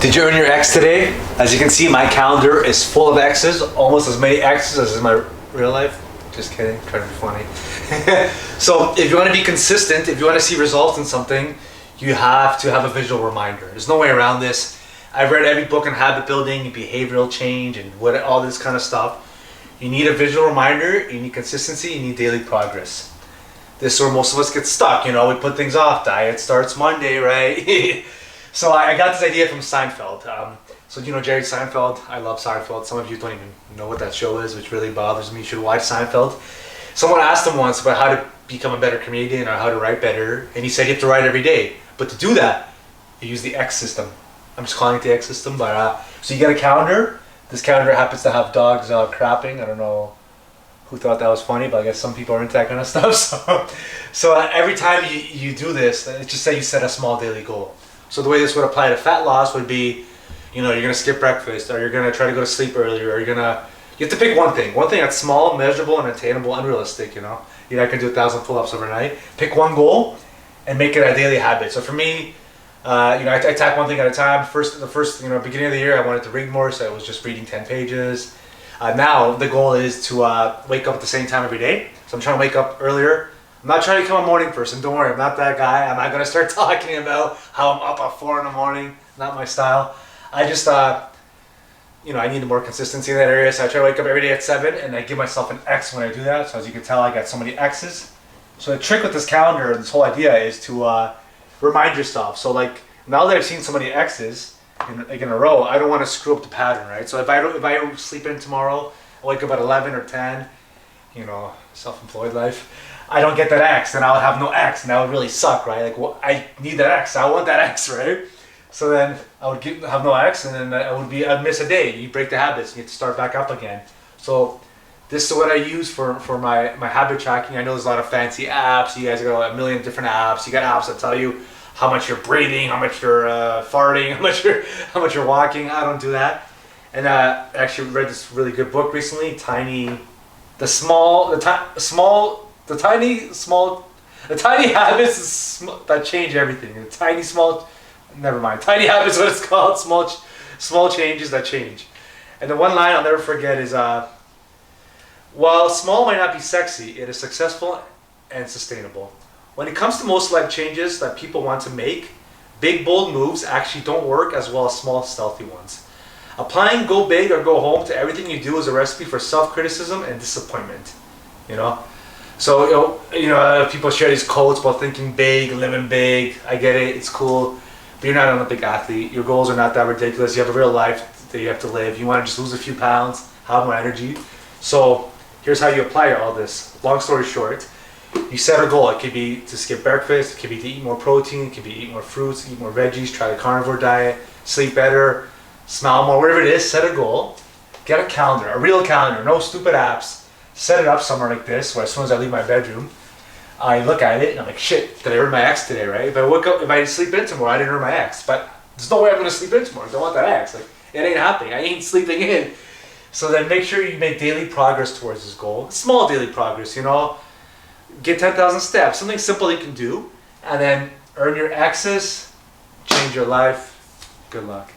Did you earn your X today? As you can see, my calendar is full of X's, almost as many X's as in my real life. Just kidding, trying to be funny. So if you want to be consistent, if you want to see results in something, you have to have a visual reminder. There's no way around this. I've read every book on habit building and behavioral change and all this kind of stuff. You need a visual reminder, you need consistency, you need daily progress. This is where most of us get stuck, we put things off. Diet starts Monday, right? So I got this idea from Seinfeld. So Jerry Seinfeld, I love Seinfeld. Some of you don't even know what that show is, which really bothers me. You should watch Seinfeld. Someone asked him once about how to become a better comedian or how to write better, and he said you have to write every day. But to do that, you use the X system. I'm just calling it the X system, but so you get a calendar. This calendar happens to have dogs crapping. I don't know who thought that was funny, but I guess some people are into that kind of stuff. So every time you do this, let's just say you set a small daily goal. So the way this would apply to fat loss would be, you're gonna skip breakfast, or you're gonna try to go to sleep earlier, or you have to pick one thing that's small, measurable, and attainable, unrealistic. You're not gonna do 1,000 pull-ups overnight. Pick one goal and make it a daily habit. So for me, I attack one thing at a time. The first beginning of the year, I wanted to read more, so I was just reading 10 pages. Now the goal is to wake up at the same time every day. So I'm trying to wake up earlier. I'm not trying to become a morning person. Don't worry, I'm not that guy. I'm not going to start talking about how I'm up at 4 in the morning. Not my style. I just, I need more consistency in that area. So I try to wake up every day at 7, and I give myself an X when I do that. So as you can tell, I got so many X's. So the trick with this calendar, this whole idea is to remind yourself. So now that I've seen so many X's in a row, I don't want to screw up the pattern, right? So if I sleep in tomorrow, I wake up at 11 or 10, self-employed life, I don't get that X, then I would have no X, and that would really suck, right? I need that X, I want that X, right? So then I would have no X, and then I'd miss a day. You break the habits, and you have to start back up again. So this is what I use for my habit tracking. I know there's a lot of fancy apps. You guys got a million different apps. You got apps that tell you how much you're breathing, how much you're farting, how much you're walking. I don't do that. And I actually read this really good book recently, The Tiny Habits that change everything. Tiny Habits, what it's called. Small changes that change. And the one line I'll never forget is, while small might not be sexy, it is successful and sustainable. When it comes to most life changes that people want to make, big, bold moves actually don't work as well as small, stealthy ones. Applying go big or go home to everything you do is a recipe for self-criticism and disappointment. So people share these quotes about thinking big, living big. I get it, it's cool, but you're not an Olympic athlete. Your goals are not that ridiculous. You have a real life that you have to live. You want to just lose a few pounds, have more energy. So here's how you apply all this. Long story short, you set a goal. It could be to skip breakfast, it could be to eat more protein, it could be eat more fruits, eat more veggies, try the carnivore diet, sleep better, smile more, whatever it is. Set a goal. Get a calendar, a real calendar, no stupid apps. Set it up somewhere like this, where as soon as I leave my bedroom, I look at it and I'm like, shit, did I earn my X today, right? If I sleep in tomorrow, I didn't earn my X. But there's no way I'm going to sleep in tomorrow. I don't want that X. It ain't happening. I ain't sleeping in. So then make sure you make daily progress towards this goal. Small daily progress, Get 10,000 steps. Something simple you can do. And then earn your X's, change your life. Good luck.